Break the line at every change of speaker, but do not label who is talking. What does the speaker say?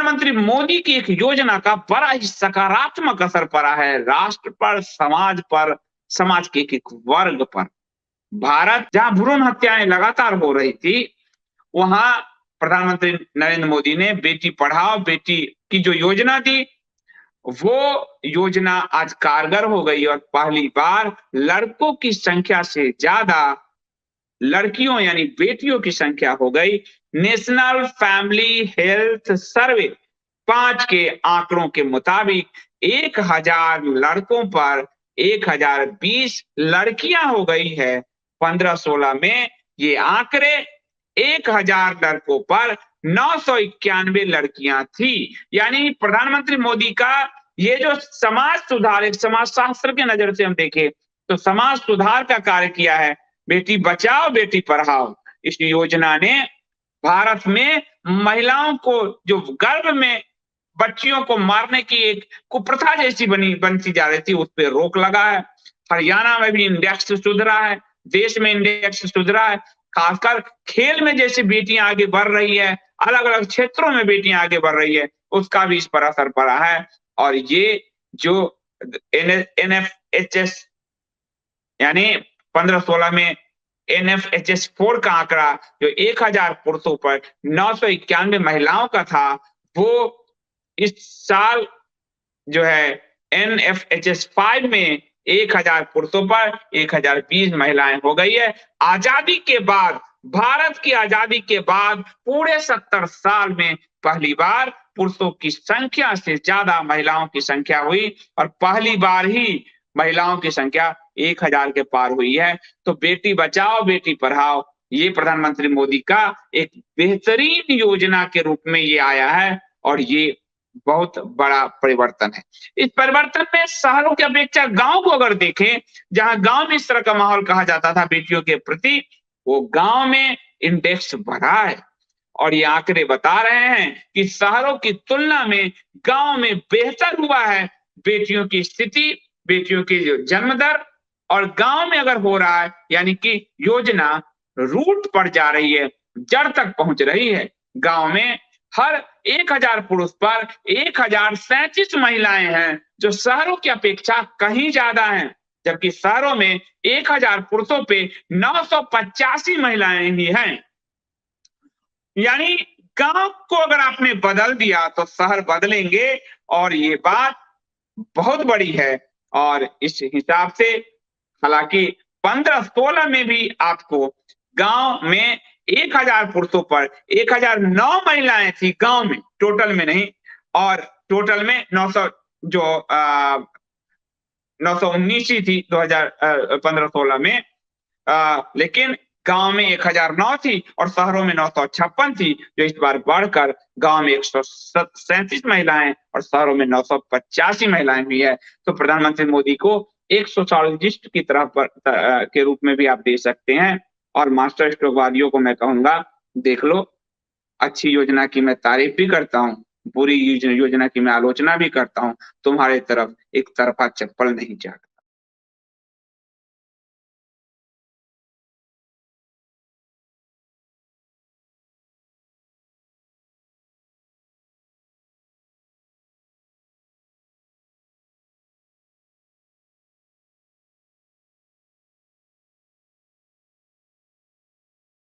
प्रधानमंत्री मोदी की एक योजना का बड़ा ही सकारात्मक असर पड़ा है राष्ट्र पर, समाज पर, समाज के एक वर्ग पर। भारत जहां भ्रूण हत्याएं लगातार हो रही थी, वहां प्रधानमंत्री नरेंद्र मोदी ने बेटी पढ़ाओ बेटी की जो योजना दी, वो योजना आज कारगर हो गई और पहली बार लड़कों की संख्या से ज्यादा लड़कियों यानी बेटियों की संख्या हो गई। नेशनल फैमिली हेल्थ सर्वे 5 के आंकड़ों के मुताबिक 1000 लड़कों पर 1020 लड़कियां हो गई है। 15-16 में ये आंकड़े 1000 लड़कों पर 991 लड़कियां थी। यानी प्रधानमंत्री मोदी का ये जो समाज सुधार, एक समाज शास्त्र के नजर से हम देखें तो समाज सुधार का कार्य किया है। बेटी बचाओ बेटी पढ़ाओ इस योजना ने भारत में महिलाओं को जो गर्भ में बच्चियों को मारने की एक कुप्रथा जैसी बनती जा रही थी, उस पर रोक लगा है। हरियाणा में भी इंडेक्स सुधरा है, देश में इंडेक्स सुधरा है। खासकर खेल में जैसे बेटियां आगे बढ़ रही है, अलग अलग क्षेत्रों में बेटियां आगे बढ़ रही है, उसका भी इस पर असर पड़ा है। और ये जो NFHS यानी 15-16 में NFHS 4 का आंकड़ा जो 1000 पुरुषों पर 991 महिलाओं का था, वो इस साल जो है NFHS 5 में 1000 पुरुषों पर 1020 महिलाएं हो गई है। आजादी के बाद, भारत की आजादी के बाद पूरे 70 साल में पहली बार पुरुषों की संख्या से ज्यादा महिलाओं की संख्या हुई और पहली बार ही महिलाओं की संख्या 1000 के पार हुई है। तो बेटी बचाओ बेटी पढ़ाओ ये प्रधानमंत्री मोदी का एक बेहतरीन योजना के रूप में ये आया है और ये बहुत बड़ा परिवर्तन है। इस परिवर्तन में शहरों की अपेक्षा गांव को अगर देखें, जहां गांव में इस तरह का माहौल कहा जाता था बेटियों के प्रति, वो गांव में इंडेक्स बढ़ा है। और ये आंकड़े बता रहे हैं कि शहरों की तुलना में गांव में बेहतर हुआ है बेटियों की स्थिति, बेटियों की जो जन्म दर। और गांव में अगर हो रहा है यानी कि योजना रूट पर जा रही है, जड़ तक पहुंच रही है। गांव में हर 1000 पुरुष पर 1037 महिलाएं हैं, जो शहरों की अपेक्षा कहीं ज्यादा हैं। जबकि शहरों में 1000 पुरुषों पे 985 महिलाएं ही हैं। यानी गांव को अगर आपने बदल दिया तो शहर बदलेंगे और ये बात बहुत बड़ी है। और इस हिसाब से हालांकि 15-16 में भी आपको गांव में 1000 पुरुषों पर 1009 महिलाएं थी गांव में, टोटल में नहीं। और टोटल में 900 जो 919 ही थी 2015-16 में। लेकिन गांव में 1009 थी और शहरों में 956 थी, जो इस बार बढ़कर गांव में 137 महिलाएं और शहरों में 985 महिलाएं हुई है। तो प्रधानमंत्री मोदी को एक सोशोलॉजिस्ट की तरह के रूप में भी आप दे सकते हैं। और मास्टर स्ट्रोकवादियों को मैं कहूंगा, देख लो, अच्छी योजना की मैं तारीफ भी करता हूँ, बुरी योजना की मैं आलोचना भी करता हूँ। तुम्हारे तरफ एक तरफा चप्पल नहीं जागा।